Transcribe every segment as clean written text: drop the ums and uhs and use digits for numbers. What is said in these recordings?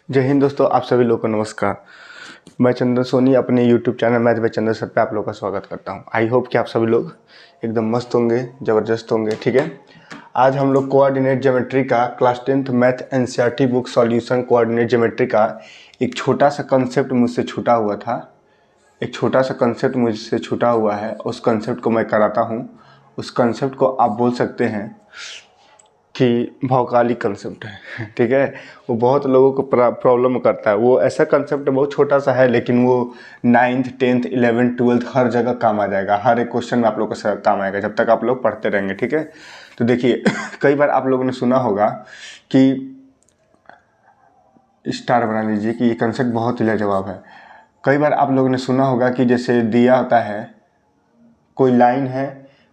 जय हिंद दोस्तों, आप सभी लोगों को नमस्कार। मैं चंदन सोनी अपने यूट्यूब चैनल मैथ बाय चंदन सर पे आप लोगों का स्वागत करता हूं। आई होप कि आप सभी लोग एकदम मस्त होंगे, ज़बरदस्त होंगे। ठीक है, आज हम लोग कोऑर्डिनेट ज्योमेट्री का class 10th math NCERT book solution coordinate geometry का एक छोटा सा कंसेप्ट मुझसे छूटा हुआ था। एक छोटा सा कंसेप्ट मुझसे छूटा हुआ है, उस कंसेप्ट को मैं कराता हूँ। उस कंसेप्ट को आप बोल सकते हैं कि भौकालिक कंसेप्ट है। ठीक है, वो बहुत लोगों को प्रॉब्लम करता है। वो ऐसा कंसेप्ट बहुत छोटा सा है, लेकिन वो 9th 10th 11th 12th हर जगह काम आ जाएगा। हर एक क्वेश्चन में आप लोग को काम आएगा जब तक आप लोग पढ़ते रहेंगे। ठीक है, तो देखिए कई बार आप लोगों ने सुना होगा कि स्टार बना लीजिए कि ये कंसेप्ट बहुत ही लाजवाब है। कई बार आप लोगों ने सुना होगा कि जैसे दिया होता है, कोई लाइन है,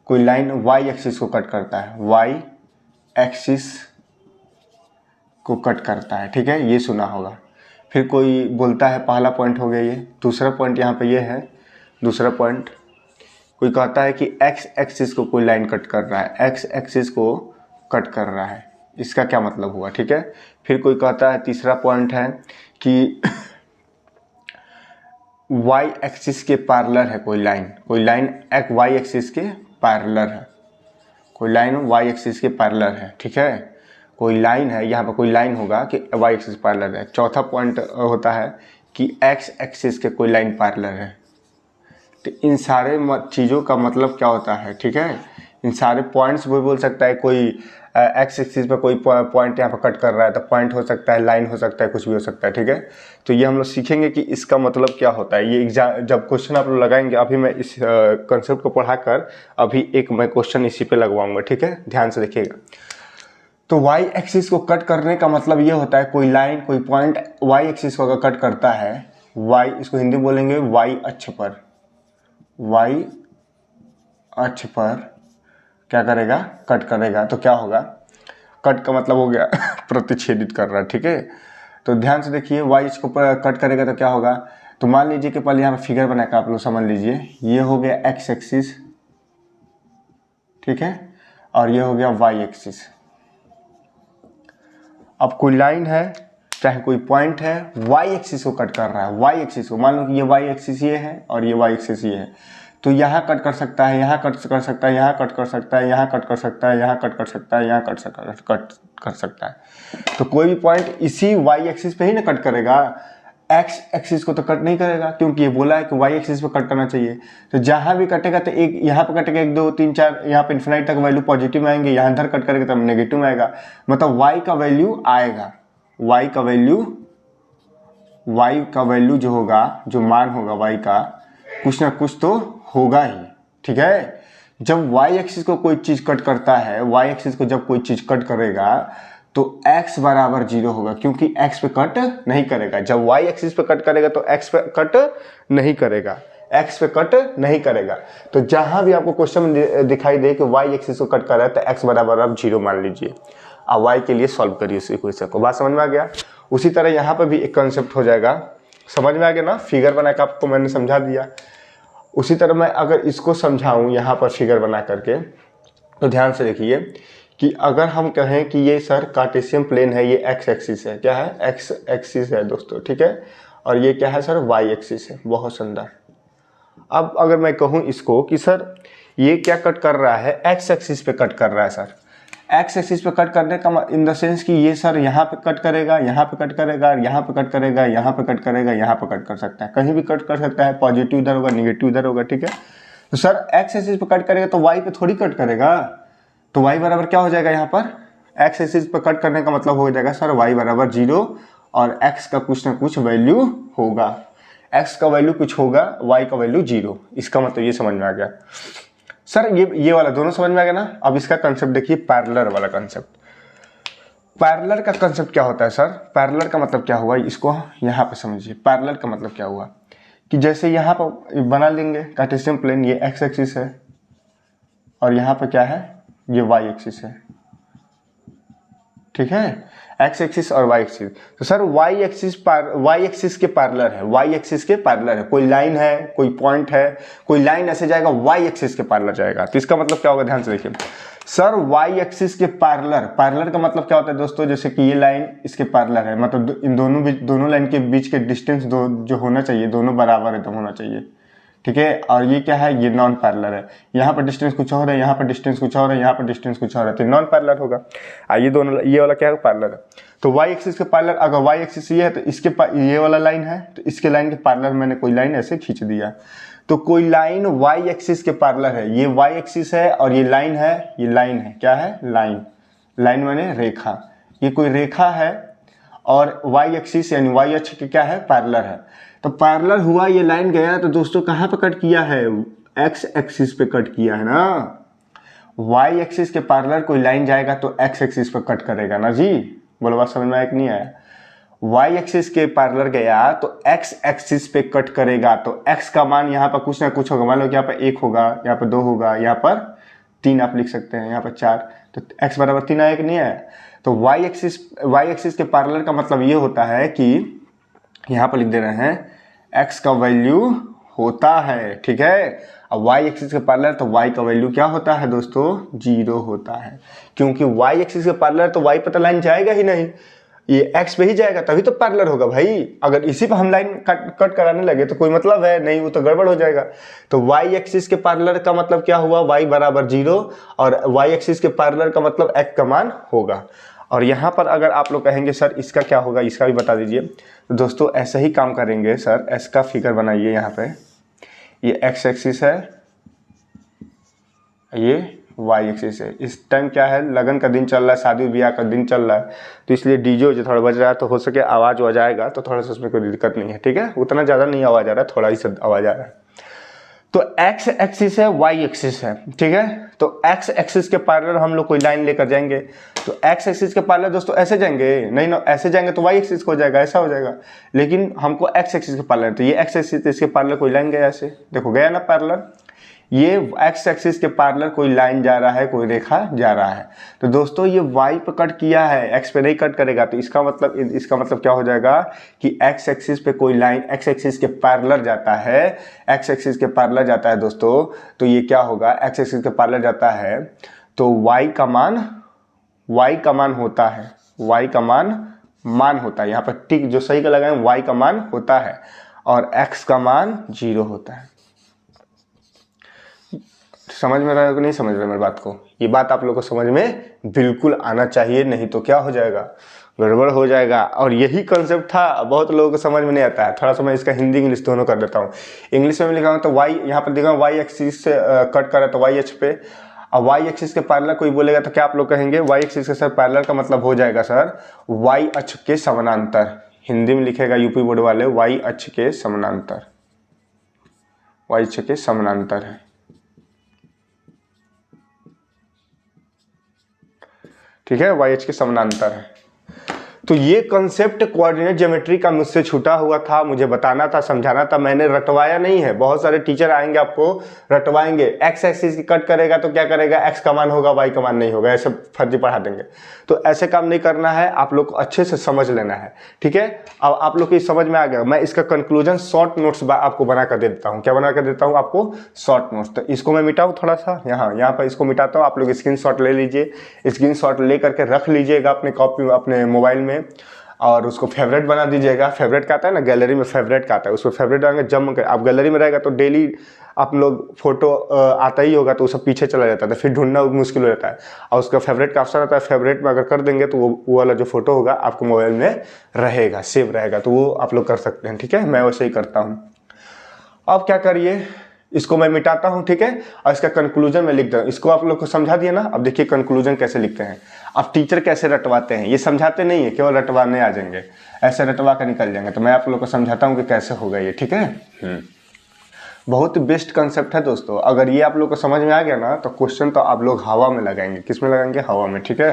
कोई लाइन वाई एक्सिस को कट करता है, वाई एक्सिस को कट करता है। ठीक है, ये सुना होगा। फिर कोई बोलता है पहला पॉइंट हो गया ये, दूसरा पॉइंट यहाँ पे ये है, दूसरा पॉइंट कोई कहता है कि एक्स एक्सिस को कोई लाइन कट कर रहा है, एक्स एक्सिस को कट कर रहा है, इसका क्या मतलब हुआ। ठीक है, फिर कोई कहता है, तीसरा पॉइंट है कि वाई एक्सिस के पैरेलल है कोई लाइन एक वाई एक्सिस के पैरेलल है, कोई लाइन वाई एक्सिस के पैरेलल है। ठीक है, कोई लाइन है, यहाँ पर कोई लाइन होगा कि वाई एक्सिस पैरेलल है। चौथा पॉइंट होता है कि एक्स एक्सिस के कोई लाइन पैरेलल है। तो इन सारे चीज़ों का मतलब क्या होता है। ठीक है, इन सारे पॉइंट्स वो बोल सकता है, कोई एक्स एक्सिस पर कोई पॉइंट यहाँ पर कट कर रहा है तो पॉइंट हो सकता है, लाइन हो सकता है, कुछ भी हो सकता है। ठीक है, तो ये हम लोग सीखेंगे कि इसका मतलब क्या होता है। ये एग्जाम जब क्वेश्चन आप लोग लगाएंगे, अभी मैं इस कंसेप्ट को पढ़ाकर अभी एक मैं क्वेश्चन इसी पे लगवाऊंगा। ठीक है, ध्यान से देखिएगा। तो y एक्सिस को कट करने का मतलब ये होता है, कोई लाइन कोई पॉइंट y एक्सिस को अगर कट करता है, y इसको हिंदी में बोलेंगे y अक्ष पर, y अक्ष पर क्या करेगा, कट करेगा। तो क्या होगा, कट का मतलब हो गया प्रतिच्छेदित कर रहा है। ठीक है, तो ध्यान से देखिए, y इसको कट करेगा तो क्या होगा। तो मान लीजिए कि पहले यहाँ पर फिगर बनाकर आप लोग समझ लीजिए, ये हो गया x एक्सिस, ठीक है, और ये हो गया y एक्सिस। अब कोई लाइन है चाहे कोई पॉइंट है, y एक्सिस को कट कर रहा है, y एक्सिस को, मान लो कि ये y एक्सिस ये है और ये y एक्सिस ये है, तो यहाँ कट कर सकता है, यहाँ कट कर सकता है, यहाँ कट कर सकता है, यहाँ कट कर सकता है, यहाँ कट कर सकता है, यहाँ कट कर सकता है। तो कोई भी पॉइंट इसी y एक्सिस पे ही ना कट करेगा, x एक्सिस को तो कट नहीं करेगा, क्योंकि ये बोला है कि y एक्सिस पे कट करना चाहिए। तो जहाँ भी कटेगा तो एक यहाँ पे कटेगा, 1 2 3 4, यहाँ पे इन्फिनाइट तक वैल्यू पॉजिटिव में आएंगे, यहाँ इधर कट करेगा तब नेगेटिव में आएगा। मतलब y का वैल्यू आएगा, y का वैल्यू जो होगा, जो मान होगा y का, कुछ ना कुछ तो होगा ही। ठीक है, जब y एक्सिस को कोई चीज़ कट करता है, y एक्सिस को जब कोई चीज़ कट करेगा तो x बराबर 0 होगा, क्योंकि x पे कट नहीं करेगा। जब y एक्सिस पे कट करेगा तो x पे कट नहीं करेगा, x पे कट नहीं करेगा। तो जहां भी आपको क्वेश्चन में दिखाई दे कि y एक्सिस को कट कर रहा है तो x बराबर आप 0 मान लीजिए। अब y के लिए सॉल्व करिए इस इक्वेशन को। बात समझ में आ गया। उसी तरह यहाँ पर भी एक कंसेप्ट हो जाएगा, समझ में आ गया ना। फिगर बना के आपको मैंने समझा दिया। उसी तरह मैं अगर इसको समझाऊँ यहाँ पर फिगर बना करके, तो ध्यान से देखिए कि अगर हम कहें कि ये सर कार्टेशियन प्लेन है, ये x एक्सिस है, क्या है, x एक्सिस है दोस्तों। ठीक है, और ये क्या है सर, y एक्सिस है। बहुत सुंदर। अब अगर मैं कहूँ इसको कि सर ये क्या कट कर रहा है, x एक्सिस पे कट कर रहा है सर। x एक्सिस पे कट करने का इन द सेंस कि ये सर यहाँ पे कट करेगा, यहाँ पे कट करेगा, यहाँ पे कट करेगा, यहाँ पे कट करेगा, यहाँ पे कट कर सकता है, कहीं भी कट कर सकता है। पॉजिटिव इधर होगा, निगेटिव इधर होगा। ठीक है, तो सर x एक्सिस पे कट करेगा तो y पे थोड़ी कट करेगा। तो y बराबर क्या हो जाएगा, यहाँ पर x एक्सिस पर कट करने का मतलब हो जाएगा सर y बराबर 0 और x का कुछ ना कुछ वैल्यू होगा। x का वैल्यू कुछ होगा, y का वैल्यू 0। इसका मतलब ये समझ में आ गया सर। ये वाला दोनों समझ में आ गया ना। अब इसका कंसेप्ट देखिए, पैरेलल वाला कंसेप्ट। पैरेलल का कंसेप्ट क्या होता है सर, पैरेलल का मतलब क्या हुआ, इसको यहाँ पे समझिए। पैरेलल का मतलब क्या हुआ कि जैसे यहाँ पर बना लेंगे कार्टेशियन प्लेन, ये x एक्सिस है और यहाँ पर क्या है, ये y एक्सिस है। ठीक है, x एक्सिस और y एक्सिस। तो सर y एक्सिस के पैरेलल है, y एक्सिस के पैरेलल है। कोई लाइन है, कोई पॉइंट है, कोई लाइन ऐसे जाएगा y एक्सिस के पैरेलल जाएगा। तो इसका मतलब क्या होगा, ध्यान से देखिए। सर वाई एक्सिस के पैरेलल, पैरेलल का मतलब क्या होता है दोस्तों, जैसे कि ये लाइन इसके पैरेलल है, मतलब इन दोनों लाइन के बीच के डिस्टेंस जो होना चाहिए दोनों बराबर एकदम होना चाहिए, ठीक है। और ये क्या है, ये नॉन पैरेलल है, यहाँ पर डिस्टेंस कुछ और है, यहाँ पर डिस्टेंस कुछ और है, यहाँ पर डिस्टेंस कुछ और है, तो नॉन पैरेलल होगा। ये दोनों, ये वाला क्या है, पैरेलल है। तो वाई एक्सिस के पैरेलल, अगर वाई एक्सिस ये है तो इसके ये वाला लाइन है, तो इसके लाइन के पैरेलल मैंने कोई लाइन ऐसे खींच दिया। तो कोई लाइन वाई एक्सिस के पैरेलल है, ये वाई एक्सिस है और ये लाइन है, ये लाइन है, क्या है, लाइन, लाइन माने रेखा, ये कोई रेखा है और वाई एक्सिस यानी वाई अक्ष के क्या है, पैरेलल है। तो पैरेलल हुआ, ये लाइन गया तो दोस्तों कहाँ पे कट किया है, एक्स एक्सिस पे कट किया है ना। वाई एक्सिस के पैरेलल कोई लाइन जाएगा तो एक्स एक्सिस पे कट करेगा ना जी, बोलो बात समझ में आया कि नहीं आया। वाई एक्सिस के पैरेलल गया तो एक्स एक्सिस पे कट करेगा, तो एक्स का मान यहाँ पर कुछ ना कुछ होगा, मान लो कि यहाँ पर 1 होगा, यहाँ पर 2 होगा, यहाँ पर 3 आप लिख सकते हैं, यहाँ पर 4, तो x बराबर 3 आया कि नहीं आया। तो वाई एक्सिस के पैरेलल का मतलब ये होता है कि यहाँ पर लिख दे रहे हैं x का वैल्यू होता है, ठीक है। अब वाई एक्सिस के पैरेलल तो y का वैल्यू क्या होता है दोस्तों, 0 होता है, क्योंकि वाई एक्सिस के पैरेलल तो y पर तो लाइन जाएगा ही नहीं, ये x पे ही जाएगा तभी तो पैरेलल होगा भाई। अगर इसी पर हम लाइन कट कराने लगे तो कोई मतलब है नहीं, वो तो गड़बड़ हो जाएगा। तो y एक्सिस के पैरेलल का मतलब क्या हुआ, y बराबर 0, और y एक्सिस के पैरेलल का मतलब x का मान होगा। और यहाँ पर अगर आप लोग कहेंगे सर इसका क्या होगा, इसका भी बता दीजिए, तो दोस्तों ऐसा ही काम करेंगे सर, s का फिगर बनाइए, यहाँ पे ये x एक्सिस है, ये वाई एक्सिस है। इस टाइम क्या है, लगन का दिन चल रहा है, शादी ब्याह का दिन चल रहा है, तो इसलिए डीजे जो थोड़ा बज रहा है, तो हो सके आवाज़ आ जाएगा, तो थोड़ा सा उसमें कोई दिक्कत नहीं है, ठीक है, उतना ज़्यादा नहीं आवाज़ आ रहा है, थोड़ा ही सब आवाज़ आ रहा है। तो एक्स एक्सिस है, वाई एक्सिस है, ठीक है। तो एक्स एक्सिस के पैरेलल हम लोग कोई लाइन लेकर जाएंगे, तो एक्स एक्सिस के पैरेलल दोस्तों ऐसे जाएंगे नहीं ना, ऐसे जाएंगे तो वाई एक्सिस हो जाएगा, ऐसा हो जाएगा, लेकिन हमको एक्स एक्सिस के पैरेलल, तो ये एक्स एक्सिस, इसके पैरेलल कोई लाइन गया ऐसे, देखो गया ना पैरेलल, ये एक्स एक्सिस के पैरेलल कोई लाइन जा रहा है, कोई रेखा जा रहा है। तो दोस्तों ये वाई पे कट किया है, एक्स पे नहीं कट करेगा, तो इसका मतलब क्या हो जाएगा कि एक्स एक्सिस पे कोई लाइन एक्स एक्सिस के पैरेलल जाता है, एक्स एक्सिस के पैरेलल जाता है दोस्तों, तो ये क्या होगा, एक्स एक्सिस के पैरेलल जाता है तो वाई का मान होता है, वाई का मान होता है, यहाँ पर टिक जो सही का लगाएं, वाई का मान होता है और एक्स का मान 0 होता है। समझ में रहा है कि नहीं समझ रहे मेरी बात को, ये बात आप लोगों को समझ में बिल्कुल आना चाहिए, नहीं तो क्या हो जाएगा, गड़बड़ हो जाएगा। और यही कॉन्सेप्ट था, बहुत लोगों को समझ में नहीं आता है। थोड़ा सा मैं इसका हिंदी इंग्लिश दोनों कर देता हूँ। इंग्लिश में लिखा हूँ तो वाई, यहाँ पर देखा वाई एक्सिस से कट करा तो वाई एक्स पे, और वाई एक्सिस के पैरेलल कोई बोलेगा तो क्या आप लोग कहेंगे, वाई एक्सिस के सर पैरेलल का मतलब हो जाएगा सर वाई अक्ष के समानांतर, हिंदी में लिखेगा यूपी बोर्ड वाले, वाई अक्ष के समानांतर, वाई अक्ष के समानांतर है, ठीक है, वाई अक्ष के समानांतर है। तो ये कॉन्सेप्ट कोऑर्डिनेट ज्योमेट्री का मुझसे छूटा हुआ था, मुझे बताना था, समझाना था, मैंने रटवाया नहीं है। बहुत सारे टीचर आएंगे आपको रटवाएंगे, एक्स एक्सिस की कट करेगा तो क्या करेगा, एक्स का मान होगा, वाई का मान नहीं होगा, ऐसे फर्जी पढ़ा देंगे। तो ऐसे काम नहीं करना है, आप लोग को अच्छे से समझ लेना है, ठीक है। अब आप लोग को समझ में आ गया, मैं इसका कंक्लूजन शॉर्ट नोट्स आपको बना कर देता हूँ। क्या बना कर देता हूँ आपको, शॉर्ट नोट्स। तो इसको मैं मिटाऊँ थोड़ा सा, यहाँ पर इसको मिटाता हूँ, आप लोग स्क्रीनशॉट ले लीजिए, स्क्रीनशॉट ले करके रख लीजिएगा अपने कॉपी, अपने मोबाइल में, और उसको फेवरेट बना दीजिएगा। फेवरेट का आता है ना, गैलरी में फेवरेट का आता है, उसको फेवरेट डालेंगे, जब आप गैलरी में रहेगा तो डेली आप लोग फोटो आता ही होगा, तो वो सब पीछे चला जाता है, तो फिर ढूंढना मुश्किल हो जाता है। और उसका फेवरेट का ऑप्शन आता है, फेवरेट में अगर कर देंगे तो वो वाला जो फोटो होगा आपको मोबाइल में रहेगा, सेव रहेगा, तो वो आप लोग कर सकते हैं, ठीक है। मैं वैसे ही करता हूँ। अब क्या करिए, इसको मैं मिटाता हूँ, ठीक है, और इसका कंक्लूजन मैं लिख दूँ। इसको आप लोग को समझा दिया ना। अब देखिए कंक्लूजन कैसे लिखते हैं। अब टीचर कैसे रटवाते हैं, ये समझाते नहीं है, केवल रटवाने आ जाएंगे, ऐसे रटवा कर निकल जाएंगे। तो मैं आप लोग को समझाता हूँ कि कैसे होगा ये, ठीक है। बहुत बेस्ट कंसेप्ट है दोस्तों। अगर ये आप लोग को समझ में आ गया ना, तो क्वेश्चन तो आप लोग हवा में लगाएंगे। किस में लगाएंगे, हवा में, ठीक है।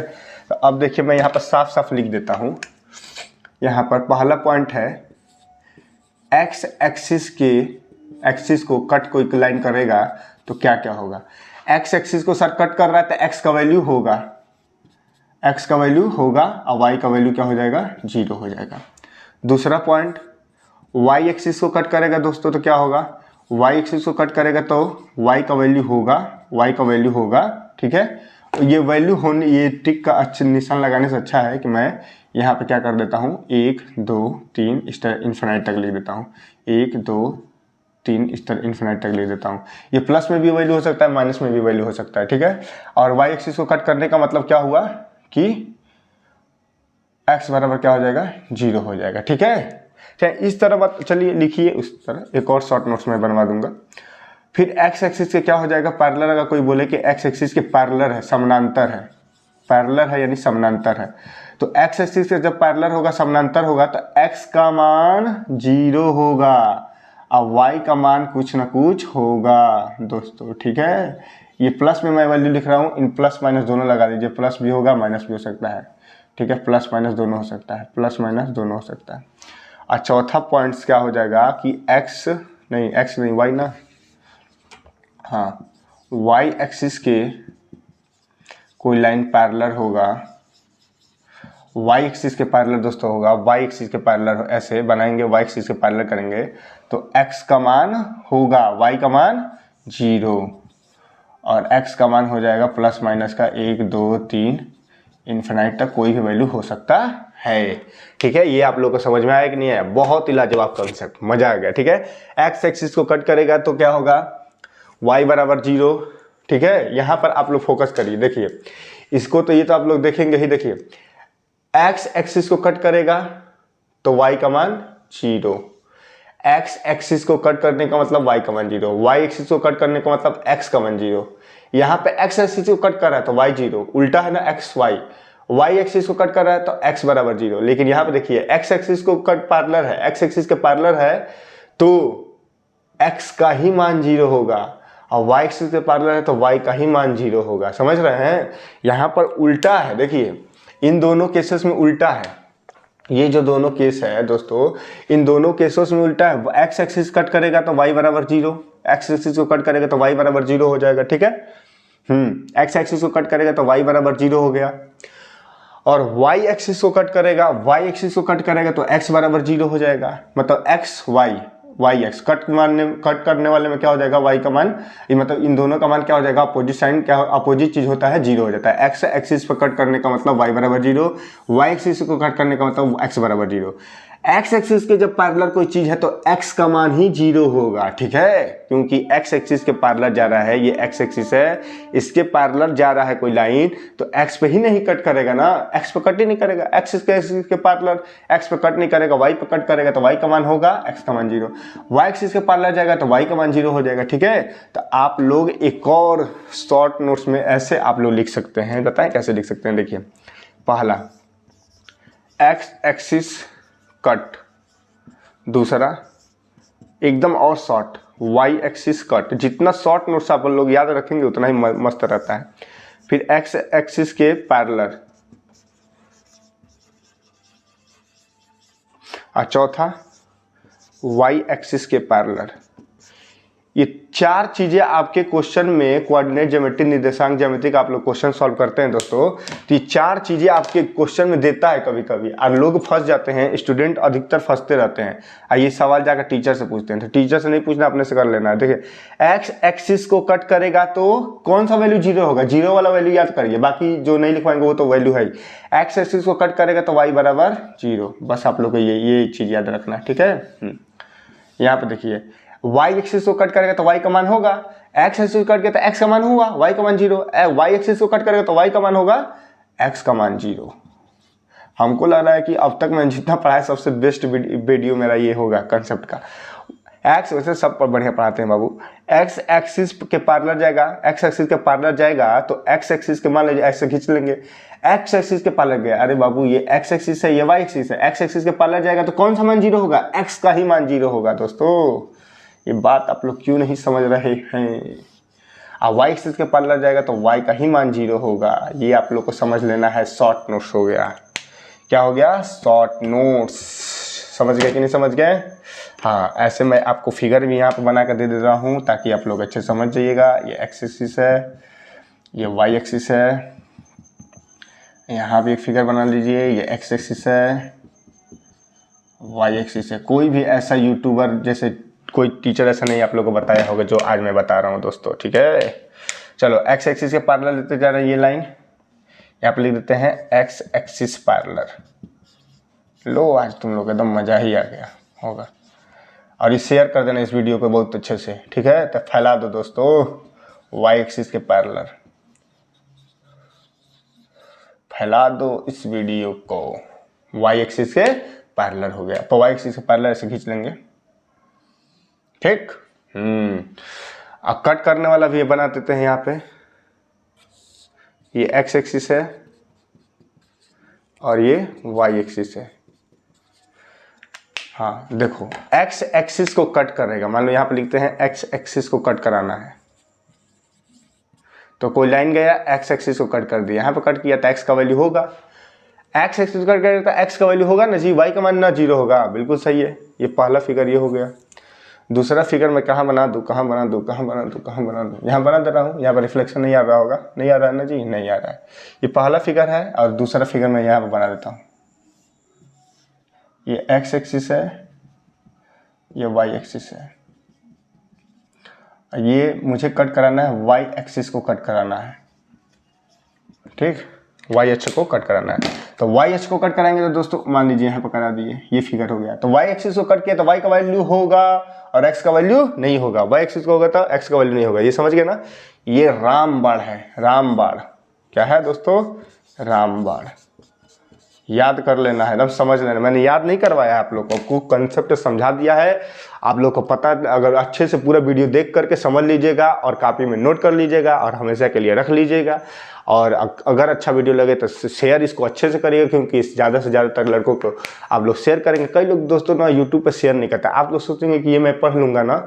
तो अब देखिए मैं यहाँ पर साफ साफ लिख देता हूँ। यहाँ पर पहला पॉइंट है, एक्स एक्सिस को कट कोई लाइन करेगा तो क्या क्या होगा। एक्स एक्सिस को सर कट कर रहा है तो एक्स का वैल्यू होगा, एक्स का वैल्यू होगा, और वाई का वैल्यू क्या हो जाएगा, 0 हो जाएगा। दूसरा पॉइंट, वाई एक्सिस को कट करेगा दोस्तों तो क्या होगा, वाई एक्सिस को कट करेगा तो वाई का वैल्यू होगा, वाई का वैल्यू होगा, ठीक है, तो ये वैल्यू होने, ये टिक का अच्छा निशान लगाने से अच्छा है कि मैं यहाँ पे क्या कर देता हूँ 1 2 3 इस तरह इन्फिनाइट तक लिख देता हूँ, 1 2 3 इस तरह इन्फिनाइट तक लिख देता हूँ। ये प्लस में भी वैल्यू हो सकता है, माइनस में भी वैल्यू हो सकता है, ठीक है। और वाई एक्सिस को कट करने का मतलब क्या हुआ कि x बराबर क्या हो जाएगा 0 हो जाएगा, ठीक है। चाहे इस तरह बात, चलिए लिखिए उस तरह, एक और शॉर्ट नोट्स में बनवा दूंगा। फिर x एक्सिस के क्या हो जाएगा पैरेलल, अगर कोई बोले कि x एक्सिस के पैरेलल है, समानांतर है, पैरेलल है यानी समानांतर है, तो x एक्सिस के जब पैरेलल होगा, समानांतर होगा, तो x का मान 0 होगा और y का मान कुछ ना कुछ होगा दोस्तों, ठीक है। ये प्लस में मैं वैल्यू लिख रहा हूँ, इन प्लस माइनस दोनों लगा दीजिए, प्लस भी होगा माइनस भी हो सकता है, ठीक है, प्लस माइनस दोनों हो सकता है, प्लस माइनस दोनों हो सकता है। और चौथा पॉइंट्स क्या हो जाएगा कि x नहीं y ना, हाँ y एक्सिस के कोई लाइन पैरेलल होगा, y एक्सिस के पैरेलल दोस्तों होगा, y एक्सिस के पैरेलल ऐसे बनाएंगे, y एक्सिस के पैरेलल करेंगे तो x का मान होगा, y का मान 0 और x का मान हो जाएगा प्लस माइनस का 1 2 3 इन्फिनाइट तक कोई भी वैल्यू हो सकता है, ठीक है। ये आप लोगों को समझ में आया कि नहीं आया? बहुत ही लाजवाब कॉन्सेप्ट, मजा आ गया, ठीक है। x एक्सिस को कट करेगा तो क्या होगा y बराबर 0, ठीक है। यहाँ पर आप लोग फोकस करिए, देखिए इसको, तो ये तो आप लोग देखेंगे ही, देखिए x एक्सिस को कट करेगा तो y का मान 0, x एक्सिस को कट करने का मतलब y का मान 0, y एक्सिस को कट करने का मतलब x का मान 0। यहाँ पे x एक्सिस को कट कर रहा है तो y 0, उल्टा है ना x y एक्सिस को कट कर रहा है तो x बराबर 0। लेकिन यहाँ पे देखिए x एक्सिस को कट पैरेलल है, x एक्सिस के पैरेलल है तो x का ही मान 0 होगा और y एक्सिस के पैरेलल है तो y का ही मान 0 होगा, समझ रहे हैं। यहाँ पर उल्टा है, देखिए इन दोनों केसेस में उल्टा है, ये जो दोनों केस है दोस्तों, इन दोनों केसेस में उल्टा है। x एक्सिस कट करेगा तो y बराबर 0, x एक्सिस को कट करेगा तो y बराबर 0 हो जाएगा, ठीक है। x एक्सिस को कट करेगा तो y बराबर 0 हो गया और y एक्सिस को कट करेगा तो x बराबर 0 हो जाएगा, मतलब x y x कट करने वाले में क्या हो जाएगा y का मान, ये मतलब इन दोनों का मान क्या हो जाएगा, अपोजिट साइन, क्या अपोजिट चीज होता है 0 हो जाता है। x एक्सिस पर कट करने का मतलब y बराबर 0, y एक्सिस को कट करने का मतलब x बराबर 0। x एक्सिस के जब पैरेलल कोई चीज है तो x का मान ही 0 होगा, ठीक है, क्योंकि x एक्सिस के पैरेलल जा रहा है, ये x एक्सिस है, इसके पैरेलल जा रहा है कोई लाइन तो x पे ही नहीं कट करेगा ना, x पे कट ही नहीं करेगा, एक्सिस के पैरेलल x पे कट नहीं करेगा, y पे कट करेगा तो y का मान होगा x का मान 0, y एक्सिस के पैरेलल जाएगा तो y का मान 0 हो जाएगा, ठीक है। तो आप लोग एक और शॉर्ट नोट्स में ऐसे आप लोग लिख सकते हैं, बताएं कैसे लिख सकते हैं। देखिए पहला x एक्सिस कट, दूसरा एकदम और शॉर्ट y एक्सिस कट, जितना शॉर्ट नोट्स आप लोग याद रखेंगे उतना ही मस्त रहता है। फिर x एक्सिस के पैरेलल और चौथा y एक्सिस के पैरेलल। ये चार चीजें आपके क्वेश्चन में कोऑर्डिनेट ज्योमेट्री, निर्देशांक ज्योमेट्री का आप लोग क्वेश्चन सॉल्व करते हैं दोस्तों, तो ये चार चीजें आपके क्वेश्चन में देता है कभी कभी, और लोग फंस जाते हैं, स्टूडेंट अधिकतर फंसते रहते हैं और ये सवाल जाकर टीचर से पूछते हैं। तो टीचर से नहीं पूछना, अपने से कर लेना है। देखिए एक्स एक्सिस को कट करेगा तो कौन सा वैल्यू 0 होगा, 0 वाला वैल्यू याद करिए, बाकी जो नहीं लिखवाएंगे वो तो वैल्यू है। एक्स एक्सिस को कट करेगा तो वाई बराबर 0, बस आप लोग को ये चीज याद रखना है, ठीक है। यहाँ पे देखिए y एक्सिस को कट करेगा तो y का मान होगा, x एक्सिस को कट किया तो x का मान होगा, y का मान 0, y एक्सिस को कट करेगा तो y का मान होगा, x का मान 0। हमको लग रहा है कि अब तक मैंने जितना पढ़ा है सबसे बेस्ट वीडियो मेरा ये होगा कंसेप्ट का। x वैसे सब पर बढ़िया पढ़ाते हैं बाबू, x एक्सिस के पैरेलल जाएगा, x एक्सिस के पैरेलल जाएगा तो x एक्सिस के मान लीजिए ऐसे खींच लेंगे, x एक्सिस के पैरेलल गया, अरे बाबू ये x एक्सिस है, ये y एक्सिस है, x एक्सिस के पैरेलल जाएगा तो कौन सा मान 0 होगा, x का ही मान 0 होगा दोस्तों। ये बात आप लोग क्यों नहीं समझ रहे हैं। और y एक्सिस के पैरेलल जाएगा तो y का ही मान 0 होगा, ये आप लोग को समझ लेना है। शॉर्ट नोट्स हो गया, क्या हो गया, शॉर्ट नोट्स, समझ गए कि नहीं समझ गए। हाँ ऐसे मैं आपको फिगर भी यहाँ पे बना कर दे दे रहा हूँ ताकि आप लोग अच्छे समझ जाइएगा। ये x एक्सिस है, ये y एक्सिस है, यहाँ भी एक फिगर बना लीजिए, ये x एक्सिस है, y एक्सिस है। कोई भी ऐसा यूट्यूबर जैसे कोई टीचर ऐसा नहीं आप लोगों को बताया होगा जो आज मैं बता रहा हूँ दोस्तों, ठीक है। चलो एक्स एक्सिस के पैरेलल लेते जा रहे हैं ये लाइन, यहाँ पे लिख देते हैं एक्स एक्सिस पैरेलल। लो आज तुम लोग एकदम मज़ा ही आ गया होगा। और ये शेयर कर देना इस वीडियो को बहुत अच्छे से, ठीक है। तो फैला दो दोस्तों वाई एक्सिस के पैरेलल, फैला दो इस वीडियो को। वाई एक्सिस के पैरेलल हो गया, तो वाई एक्सिस के पैरेलल ऐसे खींच लेंगे, ठीक। अब कट करने वाला भी ये बना देते हैं। यहाँ पे ये एक्स एक्सिस है और ये वाई एक्सिस है। हाँ देखो, एक्स एक्सिस को कट करेगा, मान लो यहाँ पे लिखते हैं एक्स एक्सिस को कट कराना है, तो कोई लाइन गया एक्स एक्सिस को कट कर दिया, यहाँ पे कट किया तो एक्स का वैल्यू होगा, एक्स एक्सिस कट करेगा तो एक्स का वैल्यू होगा ना जी, वाई का मान ना जीरो होगा। बिल्कुल सही है, ये पहला फिगर ये हो गया। दूसरा फिगर मैं कहाँ बना दूँ, कहाँ बना दूँ, कहाँ बना दूँ, कहाँ बना दूँ, यहाँ बना दे रहा हूँ। यहाँ पर रिफ्लेक्शन नहीं आ रहा होगा, नहीं आ रहा है ना जी, नहीं आ रहा है। ये पहला फिगर है और दूसरा फिगर मैं यहाँ पर बना देता हूँ। ये एक्स एक्सिस है, ये वाई एक्सिस है। ये मुझे कट कराना है, वाई एक्सिस को कट कराना है, ठीक। वाई एक्सिस को कट कराना है, तो वाई एक्सिस को कट कराएंगे तो दोस्तों मान लीजिए यहाँ पर करा दिए, ये फिगर हो गया। तो वाई एक्सिस को कट किया तो वाई का वैल्यू होगा और एक्स का वैल्यू नहीं होगा। वाई एक्सिस को होगा तो एक्स का वैल्यू नहीं होगा। ये समझ गए ना, ये रामबाण है। रामबाण क्या है दोस्तों, रामबाण। याद कर लेना है, एकदम समझ लेना। मैंने याद नहीं करवाया आप लोग को, कंसेप्ट समझा दिया है। आप लोग को पता, अगर अच्छे से पूरा वीडियो देख करके समझ लीजिएगा और कॉपी में नोट कर लीजिएगा और हमेशा के लिए रख लीजिएगा। और अगर अच्छा वीडियो लगे तो शेयर इसको अच्छे से करिएगा, क्योंकि ज़्यादा से ज़्यादा तक लड़कों को आप लोग शेयर करेंगे। कई लोग दोस्तों ना यूट्यूब पर शेयर नहीं करते। आप लोग सोचेंगे कि ये मैं पढ़ लूँगा ना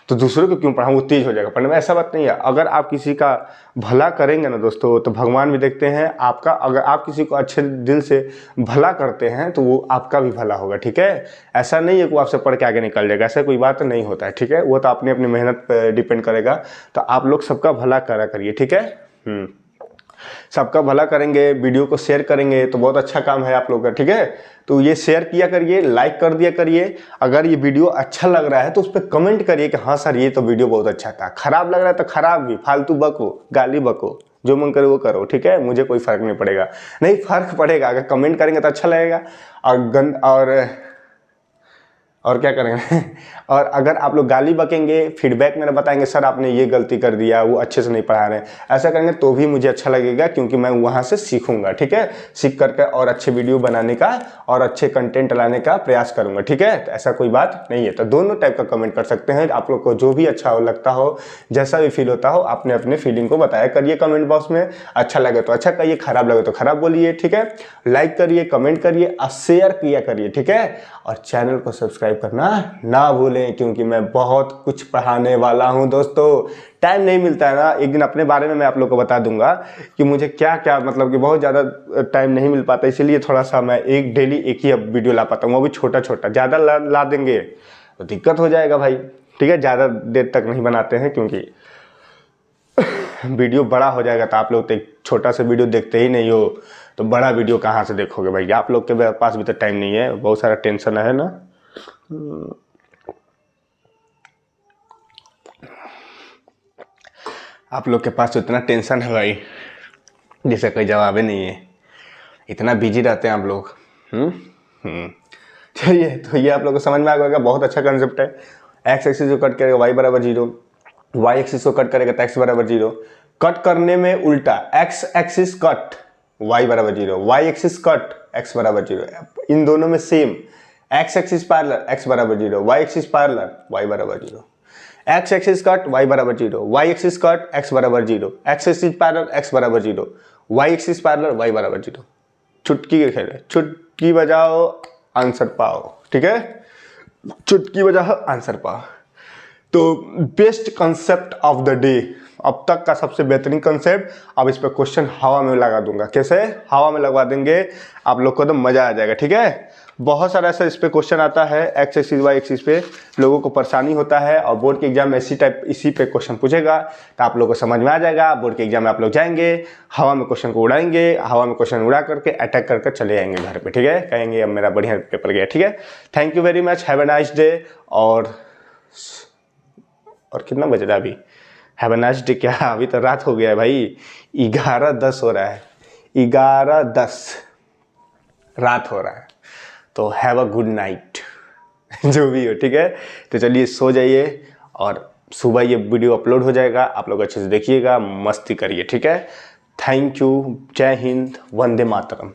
तो दूसरों को क्यों पढ़ाऊँ, वो तेज हो जाएगा पढ़ने में। ऐसा बात नहीं है। अगर आप किसी का भला करेंगे ना दोस्तों तो भगवान भी देखते हैं आपका। अगर आप किसी को अच्छे दिल से भला करते हैं तो वो आपका भी भला होगा, ठीक है। ऐसा नहीं है कि वो आपसे पढ़ के आगे निकल जाएगा, ऐसा कोई बात नहीं होता है, ठीक है। वो तो अपनी अपनी मेहनत पर डिपेंड करेगा। तो आप लोग सबका भला करा करिए, ठीक है। सबका भला करेंगे, वीडियो को शेयर करेंगे तो बहुत अच्छा काम है आप लोग का, ठीक है। तो ये शेयर किया करिए, लाइक कर दिया करिए। अगर ये वीडियो अच्छा लग रहा है तो उस पर कमेंट करिए कि हाँ सर ये तो वीडियो बहुत अच्छा था। खराब लग रहा है तो खराब भी, फालतू बको, गाली बको, जो मन करे वो करो, ठीक है। मुझे कोई फर्क नहीं पड़ेगा, नहीं फर्क पड़ेगा। अगर कमेंट करेंगे तो अच्छा लगेगा। और क्या करेंगे और अगर आप लोग गाली बकेंगे, फीडबैक मेरा बताएंगे सर आपने ये गलती कर दिया, वो अच्छे से नहीं पढ़ा रहे हैं, ऐसा करेंगे तो भी मुझे अच्छा लगेगा, क्योंकि मैं वहाँ से सीखूंगा, ठीक है। सीख करके और अच्छे वीडियो बनाने का और अच्छे कंटेंट लाने का प्रयास करूंगा, ठीक है। तो ऐसा कोई बात नहीं है। तो दोनों टाइप का कमेंट कर सकते हैं। आप लोग को जो भी अच्छा हो लगता हो, जैसा भी फील होता हो, अपने अपने फीलिंग को बताया करिए कमेंट बॉक्स में। अच्छा लगे तो अच्छा कहिए, खराब लगे तो खराब बोलिए, ठीक है। लाइक करिए, कमेंट करिए और शेयर किया करिए, ठीक है। और चैनल को सब्सक्राइब करना ना भूलें, क्योंकि मैं बहुत कुछ पढ़ाने वाला हूं दोस्तों। टाइम नहीं मिलता है ना, एक दिन अपने बारे में मैं आप लोग को बता दूंगा कि मुझे क्या क्या, मतलब कि बहुत ज़्यादा टाइम नहीं मिल पाता, इसीलिए थोड़ा सा मैं डेली एक ही वीडियो ला पाता हूँ, वो भी छोटा छोटा। ज़्यादा ला देंगे तो दिक्कत हो जाएगा भाई, ठीक है। ज़्यादा देर तक नहीं बनाते हैं क्योंकि वीडियो बड़ा हो जाएगा तो आप लोग तो एक छोटा सा वीडियो देखते ही नहीं हो, तो बड़ा वीडियो कहाँ से देखोगे भाई। आप लोग के पास भी तो टाइम नहीं है, बहुत सारा टेंशन है ना। आप लोग के पास तो इतना टेंशन है भाई, जिसका कोई जवाब ही नहीं है। इतना बिजी रहते हैं आप लोग। चलिए, तो ये आप लोग को समझ में आ गया, बहुत अच्छा कंसेप्ट है। एक्स एक्सिस को कट करेगा वाई बराबर 0, वाई एक्सिस को कट करेगा तो एक्स बराबर 0। कट करने में उल्टा, एक्स एक्सिस कट वाई बराबर 0, वाई एक्सिस कट एक्स बराबर 0। इन दोनों में same, x axis parallel x बराबर 0, वाई एक्सिस पैरेलल वाई बराबर 0। एक्स एक्सिस कट वाई बराबर 0, वाई एक्सिस कट एक्स बराबर 0, एक्स एक्सिस पैरेलल एक्स बराबर 0, वाई एक्सिस पैरेलल वाई बराबर 0। चुटकी के खेल है, चुटकी बजाओ आंसर पाओ, ठीक है। चुटकी बजाओ आंसर पाओ। तो best concept of the day, अब तक का सबसे बेहतरीन कंसेप्ट। अब इस पर क्वेश्चन हवा में लगा दूंगा। कैसे हवा में लगवा देंगे, आप लोग को तो मजा आ जाएगा, ठीक है। बहुत सारा ऐसा इस पे क्वेश्चन आता है, एक्स एक्सिस वाई एक्सिस पे लोगों को परेशानी होता है, और बोर्ड के एग्जाम में इसी पे क्वेश्चन पूछेगा तो आप लोग को समझ में आ जाएगा। बोर्ड के एग्जाम में आप लोग जाएंगे, हवा में क्वेश्चन को उड़ाएंगे, हवा में क्वेश्चन उड़ा करके अटैक करके चले जाएंगे घर पे, ठीक है। कहेंगे अब मेरा बढ़िया पेपर गया, ठीक है। Thank you very much, have a nice day. और कितना बज रहा है अभी, हैव अ नाइस डे। क्या अभी तो रात हो गया है भाई, 11:10 हो रहा है, 11:10 रात हो रहा है। तो हैव अ गुड नाइट जो भी हो, ठीक है। तो चलिए सो जाइए और सुबह ये वीडियो अपलोड हो जाएगा, आप लोग अच्छे से देखिएगा, मस्ती करिए, ठीक है। थैंक यू, जय हिंद, वंदे मातरम।